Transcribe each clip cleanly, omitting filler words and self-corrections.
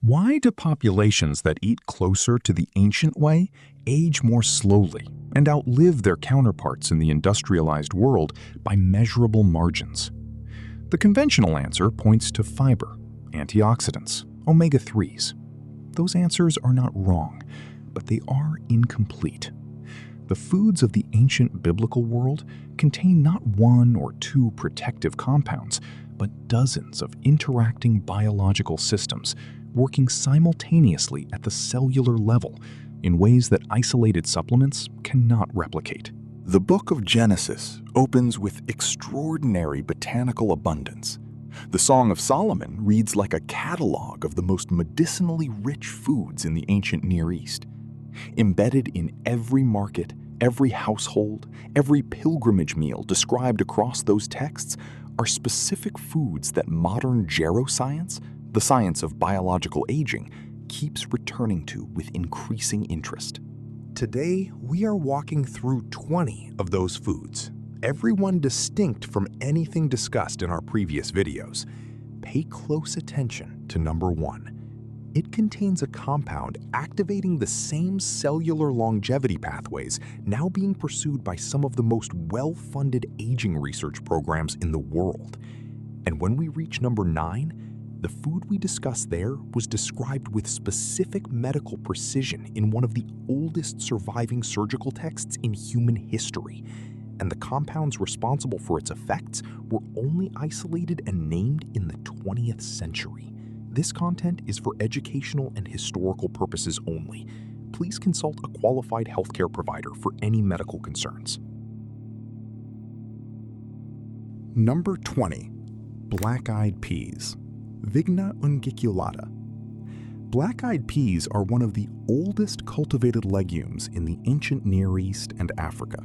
Why do populations that eat closer to the ancient way age more slowly and outlive their counterparts in the industrialized world by measurable margins? The conventional answer points to fiber, antioxidants, omega-3s. Those answers are not wrong, but they are incomplete. The foods of the ancient biblical world contain not one or two protective compounds, but dozens of interacting biological systems working simultaneously at the cellular level in ways that isolated supplements cannot replicate. The book of Genesis opens with extraordinary botanical abundance. The Song of Solomon reads like a catalog of the most medicinally rich foods in the ancient Near East. Embedded in every market, every household, every pilgrimage meal described across those texts are specific foods that modern geroscience, the science of biological aging, keeps returning to with increasing interest. Today, we are walking through 20 of those foods, every one distinct from anything discussed in our previous videos. Pay close attention to number 1. It contains a compound activating the same cellular longevity pathways now being pursued by some of the most well-funded aging research programs in the world. And when we reach number 9, the food we discussed there was described with specific medical precision in one of the oldest surviving surgical texts in human history, and the compounds responsible for its effects were only isolated and named in the 20th century. This content is for educational and historical purposes only. Please consult a qualified healthcare provider for any medical concerns. Number 20. Black-eyed peas. Vigna unguiculata. Black-eyed peas are one of the oldest cultivated legumes in the ancient Near East and Africa,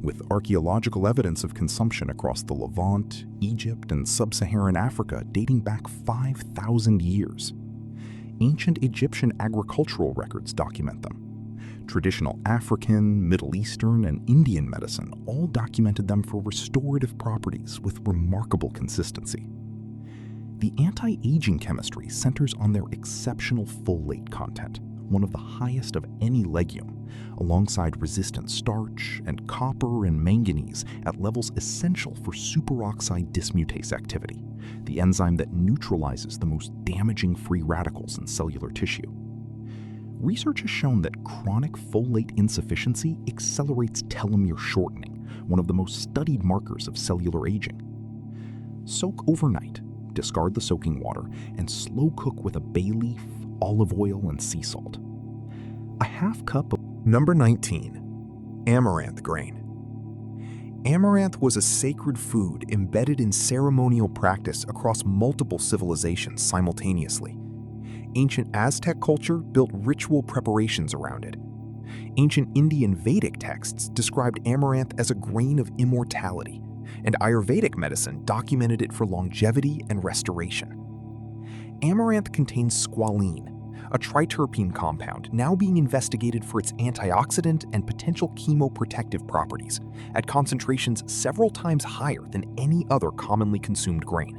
with archaeological evidence of consumption across the Levant, Egypt, and sub-Saharan Africa dating back 5,000 years. Ancient Egyptian agricultural records document them. Traditional African, Middle Eastern, and Indian medicine all documented them for restorative properties with remarkable consistency. The anti-aging chemistry centers on their exceptional folate content, one of the highest of any legume, alongside resistant starch and copper and manganese at levels essential for superoxide dismutase activity, the enzyme that neutralizes the most damaging free radicals in cellular tissue. Research has shown that chronic folate insufficiency accelerates telomere shortening, one of the most studied markers of cellular aging. Soak overnight. Discard the soaking water, and slow cook with a bay leaf, olive oil, and sea salt. A half cup of... Number 19. Amaranth grain. Amaranth was a sacred food embedded in ceremonial practice across multiple civilizations simultaneously. Ancient Aztec culture built ritual preparations around it. Ancient Indian Vedic texts described amaranth as a grain of immortality, and Ayurvedic medicine documented it for longevity and restoration. Amaranth contains squalene, a triterpene compound now being investigated for its antioxidant and potential chemoprotective properties, at concentrations several times higher than any other commonly consumed grain.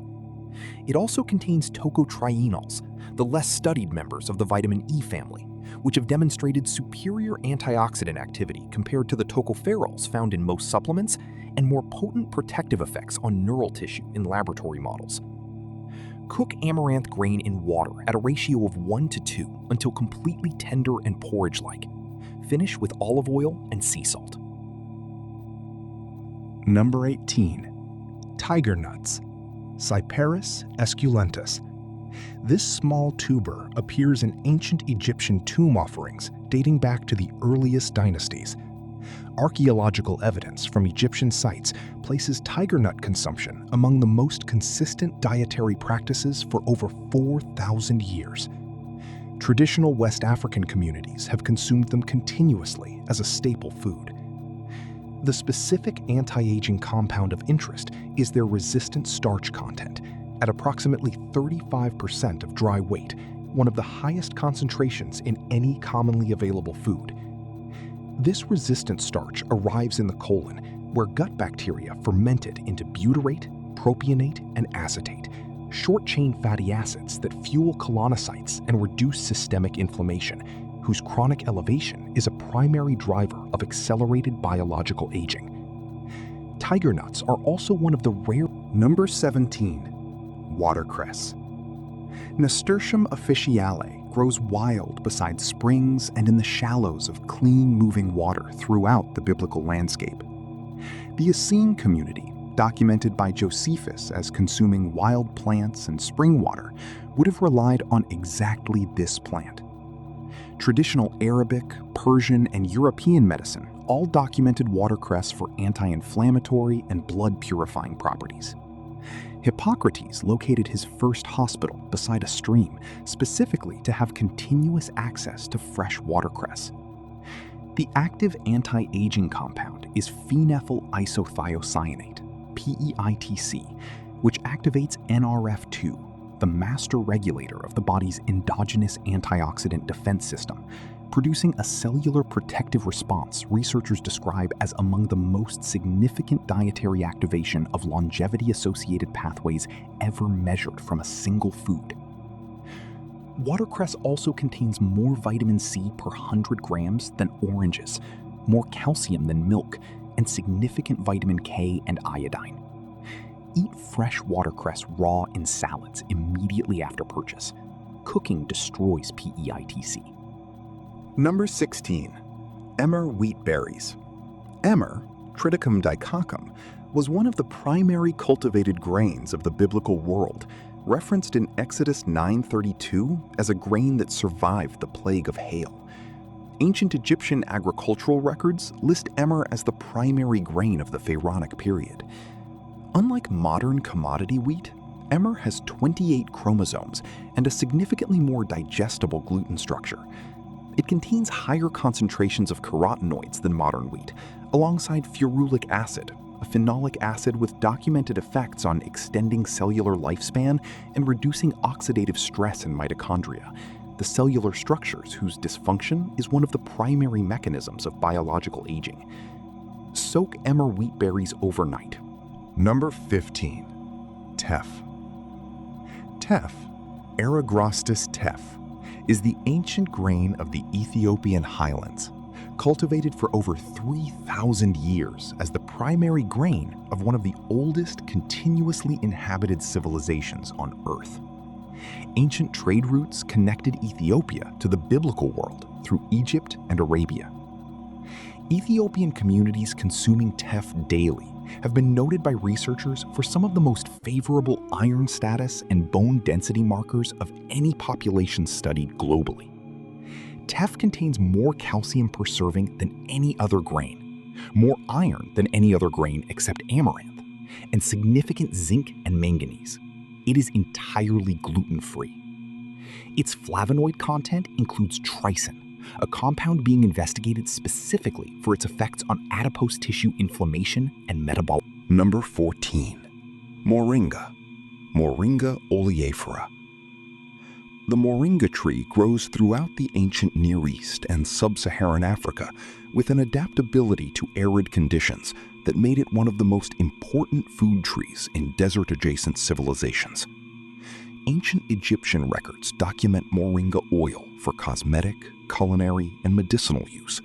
It also contains tocotrienols, the less studied members of the vitamin E family, which have demonstrated superior antioxidant activity compared to the tocopherols found in most supplements and more potent protective effects on neural tissue in laboratory models. Cook amaranth grain in water at a ratio of 1:2 until completely tender and porridge-like. Finish with olive oil and sea salt. Number 18. Tiger nuts. Cyperus esculentus. This small tuber appears in ancient Egyptian tomb offerings dating back to the earliest dynasties. Archaeological evidence from Egyptian sites places tiger nut consumption among the most consistent dietary practices for over 4,000 years. Traditional West African communities have consumed them continuously as a staple food. The specific anti-aging compound of interest is their resistant starch content, at approximately 35% of dry weight, one of the highest concentrations in any commonly available food. This resistant starch arrives in the colon, where gut bacteria ferment it into butyrate, propionate, and acetate, short-chain fatty acids that fuel colonocytes and reduce systemic inflammation, whose chronic elevation is a primary driver of accelerated biological aging. Tiger nuts are also one of the rare. Number 17. Watercress. Nasturtium officiale grows wild beside springs and in the shallows of clean-moving water throughout the biblical landscape. The Essene community, documented by Josephus as consuming wild plants and spring water, would have relied on exactly this plant. Traditional Arabic, Persian, and European medicine all documented watercress for anti-inflammatory and blood-purifying properties. Hippocrates located his first hospital beside a stream specifically to have continuous access to fresh watercress. The active anti-aging compound is phenethyl isothiocyanate, PEITC, which activates NRF2, the master regulator of the body's endogenous antioxidant defense system, producing a cellular protective response researchers describe as among the most significant dietary activation of longevity-associated pathways ever measured from a single food. Watercress also contains more vitamin C per 100 grams than oranges, more calcium than milk, and significant vitamin K and iodine. Eat fresh watercress raw in salads immediately after purchase. Cooking destroys PEITC. Number 16. Emmer wheat berries. Emmer, Triticum dicoccum, was one of the primary cultivated grains of the biblical world, referenced in Exodus 9:32 as a grain that survived the plague of hail. Ancient Egyptian agricultural records list emmer as the primary grain of the Pharaonic period. Unlike modern commodity wheat, emmer has 28 chromosomes and a significantly more digestible gluten structure. It contains higher concentrations of carotenoids than modern wheat, alongside ferulic acid, a phenolic acid with documented effects on extending cellular lifespan and reducing oxidative stress in mitochondria, the cellular structures whose dysfunction is one of the primary mechanisms of biological aging. Soak emmer wheat berries overnight. Number 15. Teff. Teff, Eragrostis teff, is the ancient grain of the Ethiopian highlands, cultivated for over 3,000 years as the primary grain of one of the oldest continuously inhabited civilizations on Earth. Ancient trade routes connected Ethiopia to the biblical world through Egypt and Arabia. Ethiopian communities consuming teff daily have been noted by researchers for some of the most favorable iron status and bone density markers of any population studied globally. Teff contains more calcium per serving than any other grain, more iron than any other grain except amaranth, and significant zinc and manganese. It is entirely gluten-free. Its flavonoid content includes trypsin, a compound being investigated specifically for its effects on adipose tissue inflammation and metabolic. Number 14. Moringa. Moringa oleifera. The moringa tree grows throughout the ancient Near East and sub-Saharan Africa with an adaptability to arid conditions that made it one of the most important food trees in desert-adjacent civilizations. Ancient Egyptian records document moringa oil for cosmetic, culinary, and medicinal use.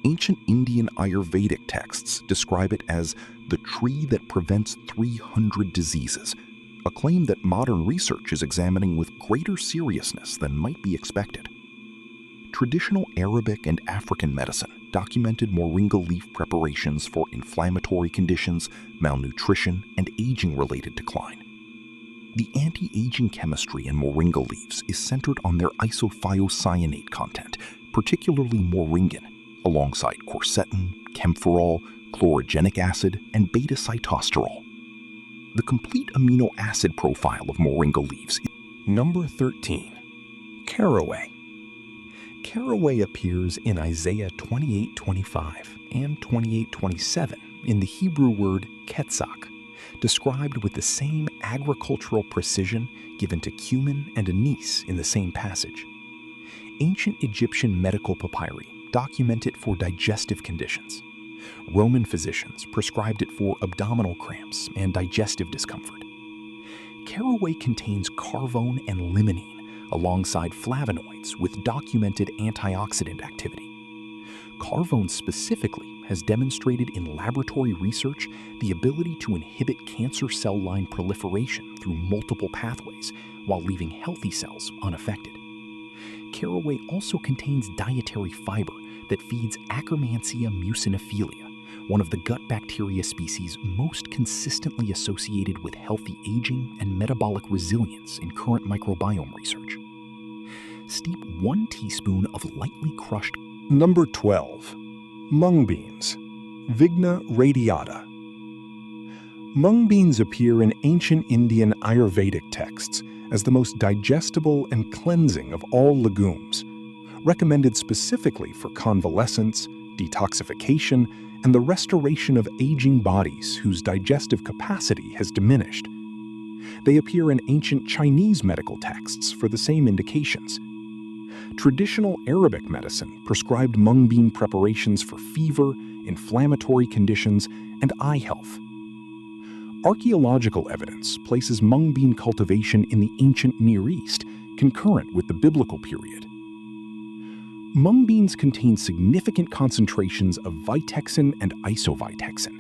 Ancient Indian Ayurvedic texts describe it as the tree that prevents 300 diseases, a claim that modern research is examining with greater seriousness than might be expected. Traditional Arabic and African medicine documented moringa leaf preparations for inflammatory conditions, malnutrition, and aging-related decline. The anti-aging chemistry in moringa leaves is centered on their isothiocyanate content, particularly moringin, alongside quercetin, camphorol, chlorogenic acid, and beta-cytosterol. The complete amino acid profile of moringa leaves is Number 13. Caraway. Caraway appears in Isaiah 28:25 and 28:27 in the Hebrew word ketzak, described with the same agricultural precision given to cumin and anise in the same passage. Ancient Egyptian medical papyri document it for digestive conditions. Roman physicians prescribed it for abdominal cramps and digestive discomfort. Caraway contains carvone and limonene, alongside flavonoids with documented antioxidant activity. Carvone specifically has demonstrated in laboratory research the ability to inhibit cancer cell line proliferation through multiple pathways while leaving healthy cells unaffected. Caraway also contains dietary fiber that feeds Akkermansia muciniphila, one of the gut bacteria species most consistently associated with healthy aging and metabolic resilience in current microbiome research. Steep 1 teaspoon of lightly crushed. Number 12. Mung beans, Vigna radiata. Mung beans appear in ancient Indian Ayurvedic texts as the most digestible and cleansing of all legumes, recommended specifically for convalescence, detoxification, and the restoration of aging bodies whose digestive capacity has diminished. They appear in ancient Chinese medical texts for the same indications. Traditional Arabic medicine prescribed mung bean preparations for fever, inflammatory conditions, and eye health. Archaeological evidence places mung bean cultivation in the ancient Near East, concurrent with the biblical period. Mung beans contain significant concentrations of vitexin and isovitexin,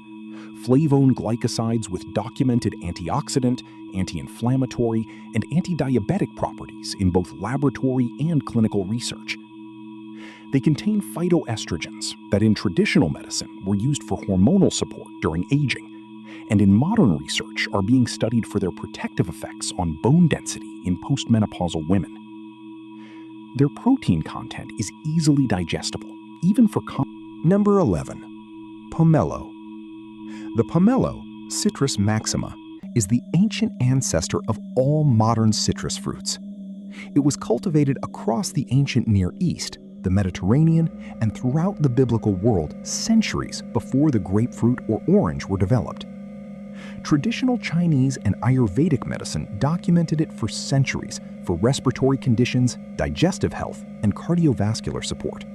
flavone glycosides with documented antioxidant, anti-inflammatory, and anti-diabetic properties in both laboratory and clinical research. They contain phytoestrogens that in traditional medicine were used for hormonal support during aging, and in modern research are being studied for their protective effects on bone density in postmenopausal women. Their protein content is easily digestible, even for Number 11. Pomelo. The pomelo, Citrus maxima, is the ancient ancestor of all modern citrus fruits. It was cultivated across the ancient Near East, the Mediterranean, and throughout the biblical world centuries before the grapefruit or orange were developed. Traditional Chinese and Ayurvedic medicine documented it for centuries for respiratory conditions, digestive health, and cardiovascular support.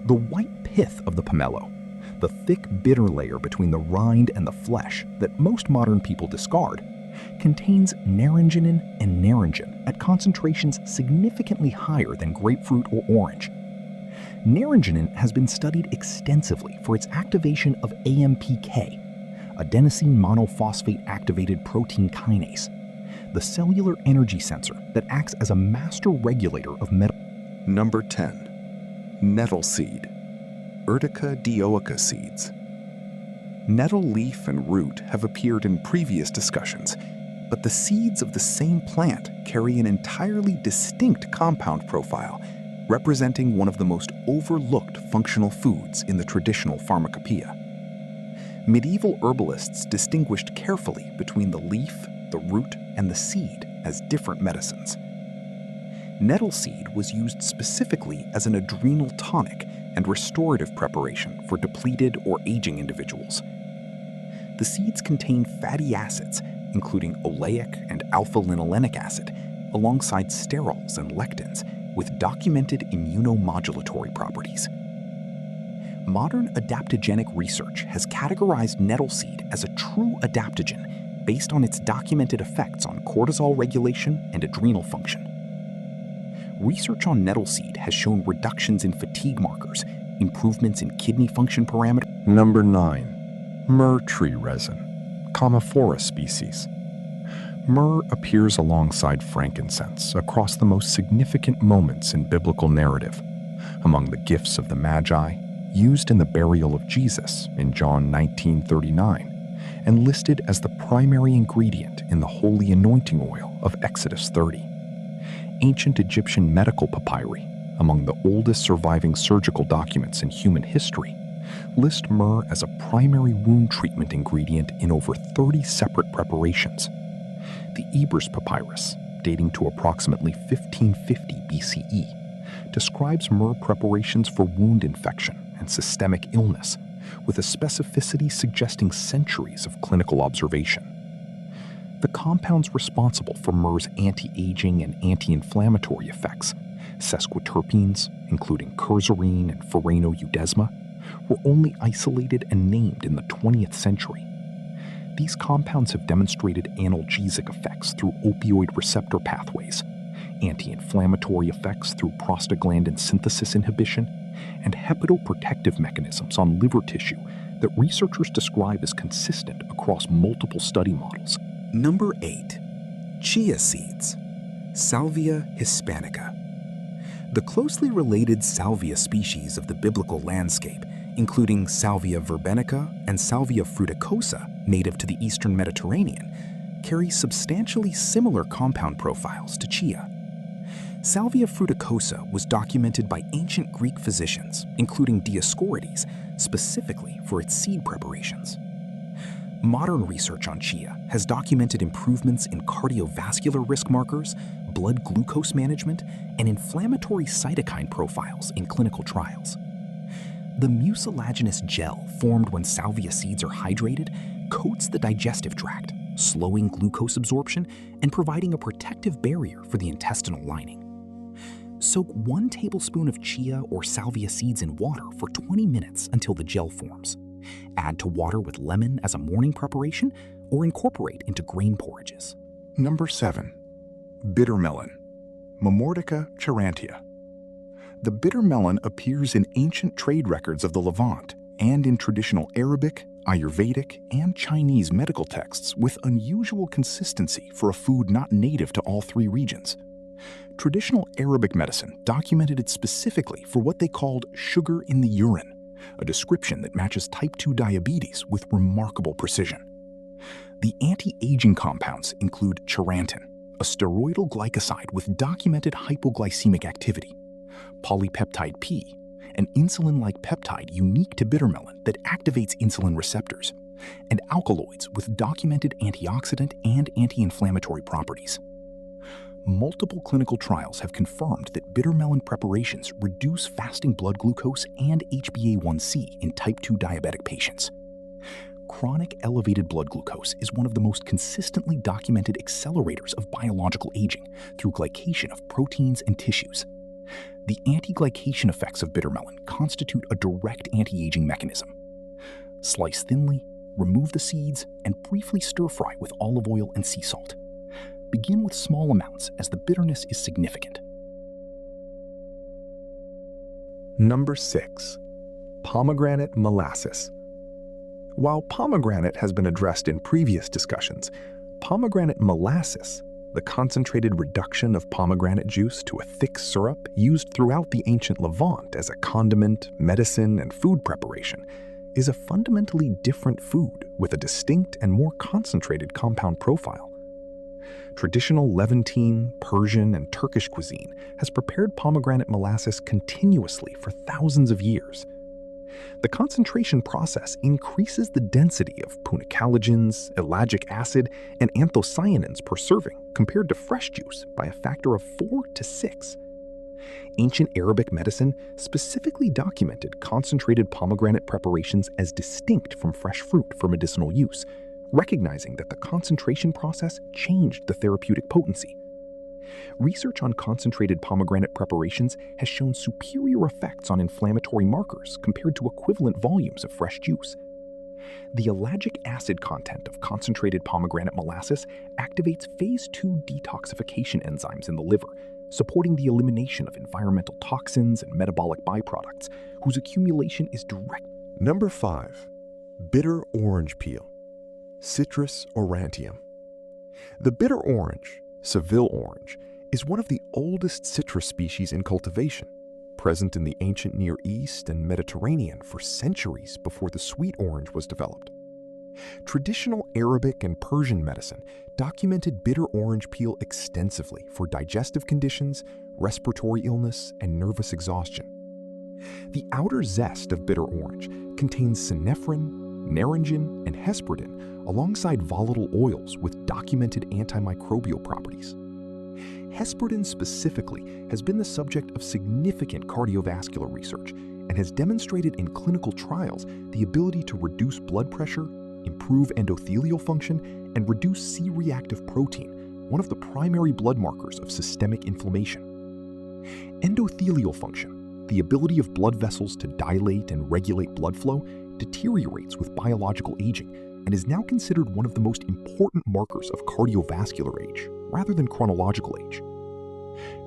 The white pith of the pomelo, the thick bitter layer between the rind and the flesh that most modern people discard, contains naringenin and naringin at concentrations significantly higher than grapefruit or orange. Naringinin has been studied extensively for its activation of AMPK, adenosine monophosphate activated protein kinase, the cellular energy sensor that acts as a master regulator of Number 10. Nettle seed, Urtica dioica seeds. Nettle leaf and root have appeared in previous discussions, but the seeds of the same plant carry an entirely distinct compound profile, representing one of the most overlooked functional foods in the traditional pharmacopoeia. Medieval herbalists distinguished carefully between the leaf, the root, and the seed as different medicines. Nettle seed was used specifically as an adrenal tonic and restorative preparation for depleted or aging individuals. The seeds contain fatty acids, including oleic and alpha-linolenic acid, alongside sterols and lectins, with documented immunomodulatory properties. Modern adaptogenic research has categorized nettle seed as a true adaptogen based on its documented effects on cortisol regulation and adrenal function. Research on nettle seed has shown reductions in fatigue markers, improvements in kidney function parameters. Number 9. Myrrh tree resin, Commiphora species. Myrrh appears alongside frankincense across the most significant moments in biblical narrative. Among the gifts of the Magi, used in the burial of Jesus in John 19:39, and listed as the primary ingredient in the holy anointing oil of Exodus 30. Ancient Egyptian medical papyri, among the oldest surviving surgical documents in human history, list myrrh as a primary wound treatment ingredient in over 30 separate preparations. The Ebers Papyrus, dating to approximately 1550 BCE, describes myrrh preparations for wound infection and systemic illness, with a specificity suggesting centuries of clinical observation. The compounds responsible for myrrh's anti-aging and anti-inflammatory effects, sesquiterpenes, including curzarine and pheranoeudesma, were only isolated and named in the 20th century. these compounds have demonstrated analgesic effects through opioid receptor pathways, anti-inflammatory effects through prostaglandin synthesis inhibition, and hepatoprotective mechanisms on liver tissue that researchers describe as consistent across multiple study models. Number 8. Chia seeds. Salvia hispanica. The closely related salvia species of the biblical landscape, including Salvia verbenica and Salvia fruticosa, native to the eastern Mediterranean, carry substantially similar compound profiles to chia. Salvia fruticosa was documented by ancient Greek physicians, including Dioscorides, specifically for its seed preparations. Modern research on chia has documented improvements in cardiovascular risk markers, blood glucose management, and inflammatory cytokine profiles in clinical trials. The mucilaginous gel formed when salvia seeds are hydrated coats the digestive tract, slowing glucose absorption and providing a protective barrier for the intestinal lining. Soak 1 tablespoon of chia or salvia seeds in water for 20 minutes until the gel forms. Add to water with lemon as a morning preparation or incorporate into grain porridges. Number 7. Bitter melon, Momordica charantia. The bitter melon appears in ancient trade records of the Levant and in traditional Arabic, Ayurvedic, and Chinese medical texts with unusual consistency for a food not native to all 3 regions. Traditional Arabic medicine documented it specifically for what they called sugar in the urine, a description that matches type 2 diabetes with remarkable precision. The anti-aging compounds include charantin, a steroidal glycoside with documented hypoglycemic activity, polypeptide P, an insulin-like peptide unique to bitter melon that activates insulin receptors, and alkaloids with documented antioxidant and anti-inflammatory properties. Multiple clinical trials have confirmed that bitter melon preparations reduce fasting blood glucose and HbA1c in type 2 diabetic patients. Chronic elevated blood glucose is one of the most consistently documented accelerators of biological aging through glycation of proteins and tissues. The anti-glycation effects of bitter melon constitute a direct anti-aging mechanism. Slice thinly, remove the seeds, and briefly stir-fry with olive oil and sea salt. Begin with small amounts as the bitterness is significant. Number 6. Pomegranate molasses. While pomegranate has been addressed in previous discussions, pomegranate molasses, the concentrated reduction of pomegranate juice to a thick syrup used throughout the ancient Levant as a condiment, medicine, and food preparation, is a fundamentally different food with a distinct and more concentrated compound profile. Traditional Levantine, Persian, and Turkish cuisine has prepared pomegranate molasses continuously for thousands of years. The concentration process increases the density of punicalagins, ellagic acid, and anthocyanins per serving compared to fresh juice by a factor of 4 to 6. Ancient Arabic medicine specifically documented concentrated pomegranate preparations as distinct from fresh fruit for medicinal use, recognizing that the concentration process changed the therapeutic potency. Research on concentrated pomegranate preparations has shown superior effects on inflammatory markers compared to equivalent volumes of fresh juice. The ellagic acid content of concentrated pomegranate molasses activates phase 2 detoxification enzymes in the liver, supporting the elimination of environmental toxins and metabolic byproducts, whose accumulation is direct. Number 5. Bitter orange peel, Citrus aurantium. The bitter orange, Seville orange, is one of the oldest citrus species in cultivation, present in the ancient Near East and Mediterranean for centuries before the sweet orange was developed. Traditional Arabic and Persian medicine documented bitter orange peel extensively for digestive conditions, respiratory illness, and nervous exhaustion. The outer zest of bitter orange contains synephrine, naringin, and hesperidin alongside volatile oils with documented antimicrobial properties. Hesperidin specifically has been the subject of significant cardiovascular research and has demonstrated in clinical trials the ability to reduce blood pressure, improve endothelial function, and reduce C-reactive protein, one of the primary blood markers of systemic inflammation. Endothelial function, the ability of blood vessels to dilate and regulate blood flow, deteriorates with biological aging and is now considered one of the most important markers of cardiovascular age, rather than chronological age.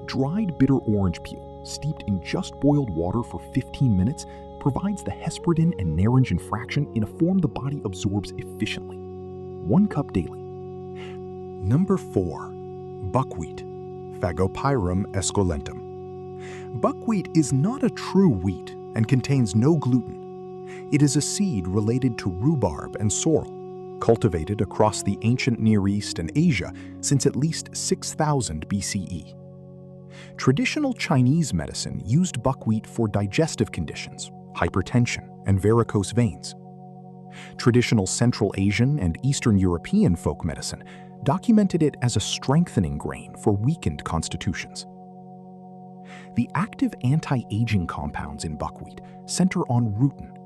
Dried bitter orange peel, steeped in just boiled water for 15 minutes, provides the hesperidin and naringin fraction in a form the body absorbs efficiently. 1 cup daily. Number 4. Buckwheat, Phagopyrum esculentum. Buckwheat is not a true wheat and contains no gluten. It is a seed related to rhubarb and sorrel, cultivated across the ancient Near East and Asia since at least 6000 BCE. Traditional Chinese medicine used buckwheat for digestive conditions, hypertension, and varicose veins. Traditional Central Asian and Eastern European folk medicine documented it as a strengthening grain for weakened constitutions. The active anti-aging compounds in buckwheat center on rutin,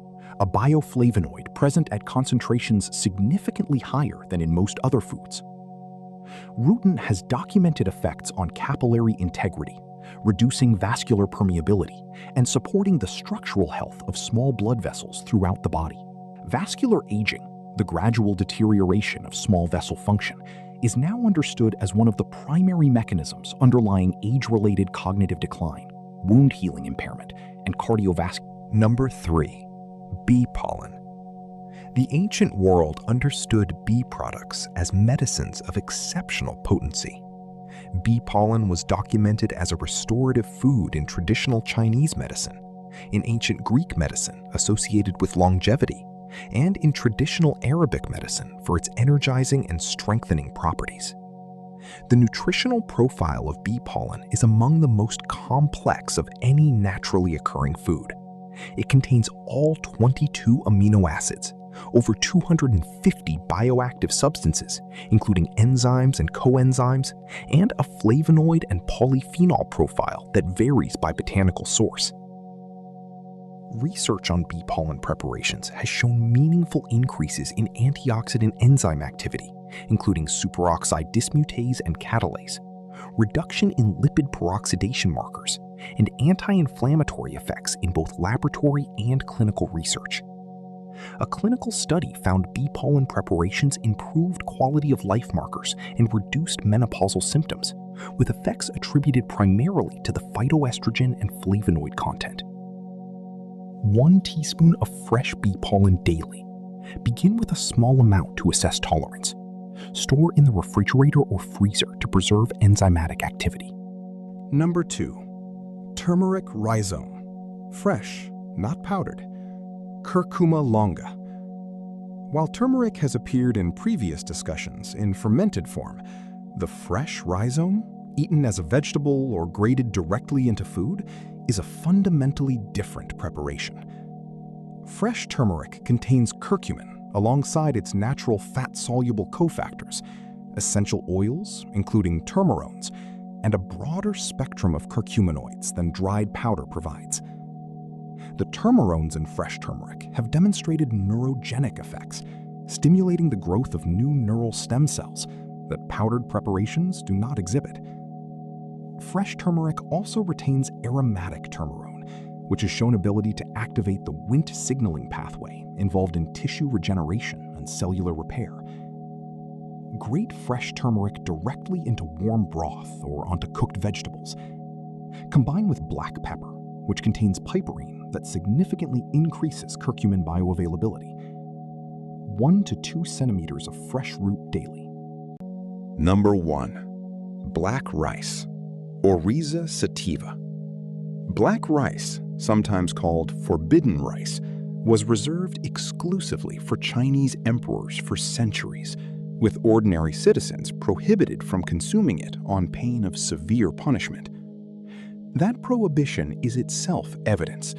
a bioflavonoid present at concentrations significantly higher than in most other foods. Rutin has documented effects on capillary integrity, reducing vascular permeability, and supporting the structural health of small blood vessels throughout the body. Vascular aging, the gradual deterioration of small vessel function, is now understood as one of the primary mechanisms underlying age-related cognitive decline, wound healing impairment, and cardiovascular. Number 3. Bee pollen. The ancient world understood bee products as medicines of exceptional potency. Bee pollen was documented as a restorative food in traditional Chinese medicine, in ancient Greek medicine associated with longevity, and in traditional Arabic medicine for its energizing and strengthening properties. The nutritional profile of bee pollen is among the most complex of any naturally occurring food. It contains all 22 amino acids, over 250 bioactive substances, including enzymes and coenzymes, and a flavonoid and polyphenol profile that varies by botanical source. Research on bee pollen preparations has shown meaningful increases in antioxidant enzyme activity, including superoxide dismutase and catalase, reduction in lipid peroxidation markers, and anti-inflammatory effects in both laboratory and clinical research. A clinical study found bee pollen preparations improved quality of life markers and reduced menopausal symptoms, with effects attributed primarily to the phytoestrogen and flavonoid content. 1 teaspoon of fresh bee pollen daily. Begin with a small amount to assess tolerance. Store in the refrigerator or freezer to preserve enzymatic activity. Number 2. Turmeric rhizome, fresh, not powdered. Curcuma longa. While turmeric has appeared in previous discussions in fermented form, the fresh rhizome, eaten as a vegetable or grated directly into food, is a fundamentally different preparation. Fresh turmeric contains curcumin alongside its natural fat-soluble cofactors, essential oils, including turmerones, and a broader spectrum of curcuminoids than dried powder provides. The turmerones in fresh turmeric have demonstrated neurogenic effects, stimulating the growth of new neural stem cells that powdered preparations do not exhibit. Fresh turmeric also retains aromatic turmerone, which has shown ability to activate the Wnt signaling pathway involved in tissue regeneration and cellular repair. Grate fresh turmeric directly into warm broth or onto cooked vegetables. Combine with black pepper, which contains piperine that significantly increases curcumin bioavailability. 1 to 2 centimeters of fresh root daily. Number 1. Black rice, Oryza sativa. Black rice, sometimes called forbidden rice, was reserved exclusively for Chinese emperors for centuries, with ordinary citizens prohibited from consuming it on pain of severe punishment. That prohibition is itself evidence.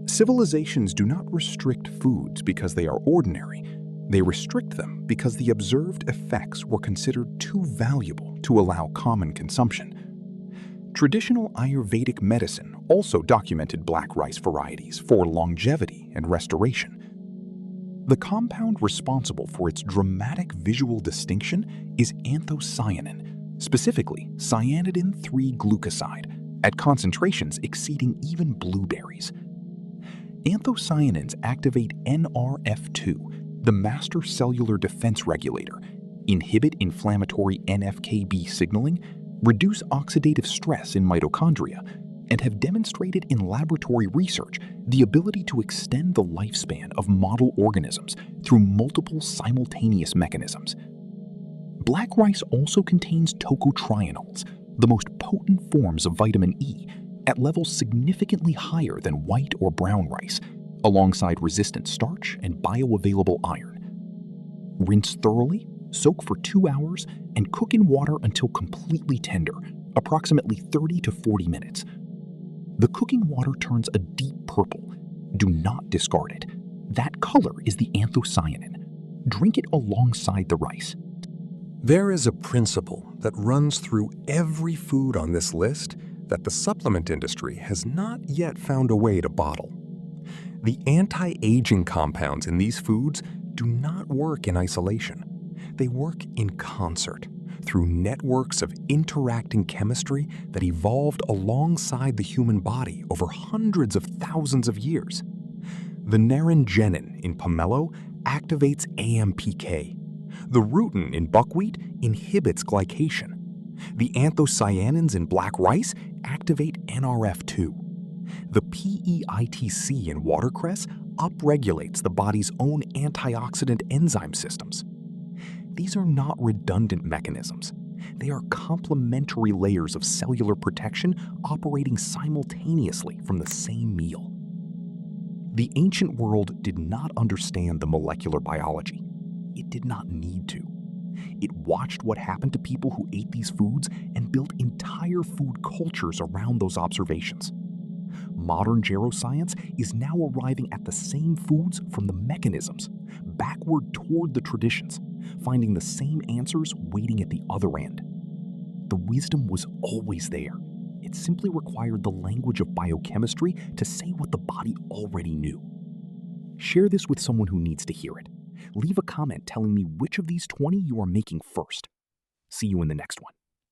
Civilizations do not restrict foods because they are ordinary. They restrict them because the observed effects were considered too valuable to allow common consumption. Traditional Ayurvedic medicine also documented black rice varieties for longevity and restoration. The compound responsible for its dramatic visual distinction is anthocyanin, specifically cyanidin-3 glucoside, at concentrations exceeding even blueberries. Anthocyanins activate NRF2, the master cellular defense regulator, inhibit inflammatory NFKB signaling, reduce oxidative stress in mitochondria, and have demonstrated in laboratory research the ability to extend the lifespan of model organisms through multiple simultaneous mechanisms. Black rice also contains tocotrienols, the most potent forms of vitamin E, at levels significantly higher than white or brown rice, alongside resistant starch and bioavailable iron. Rinse thoroughly, soak for 2 hours, and cook in water until completely tender, approximately 30 to 40 minutes. The cooking water turns a deep purple. Do not discard it. That color is the anthocyanin. Drink it alongside the rice. There is a principle that runs through every food on this list that the supplement industry has not yet found a way to bottle. The anti-aging compounds in these foods do not work in isolation. They work in concert through networks of interacting chemistry that evolved alongside the human body over hundreds of thousands of years. The naringenin in pomelo activates AMPK. The rutin in buckwheat inhibits glycation. The anthocyanins in black rice activate NRF2. The PEITC in watercress upregulates the body's own antioxidant enzyme systems. These are not redundant mechanisms. They are complementary layers of cellular protection operating simultaneously from the same meal. The ancient world did not understand the molecular biology. It did not need to. It watched what happened to people who ate these foods and built entire food cultures around those observations. Modern geroscience is now arriving at the same foods from the mechanisms, backward toward the traditions, finding the same answers waiting at the other end. The wisdom was always there. It simply required the language of biochemistry to say what the body already knew. Share this with someone who needs to hear it. Leave a comment telling me which of these 20 you are making first. See you in the next one.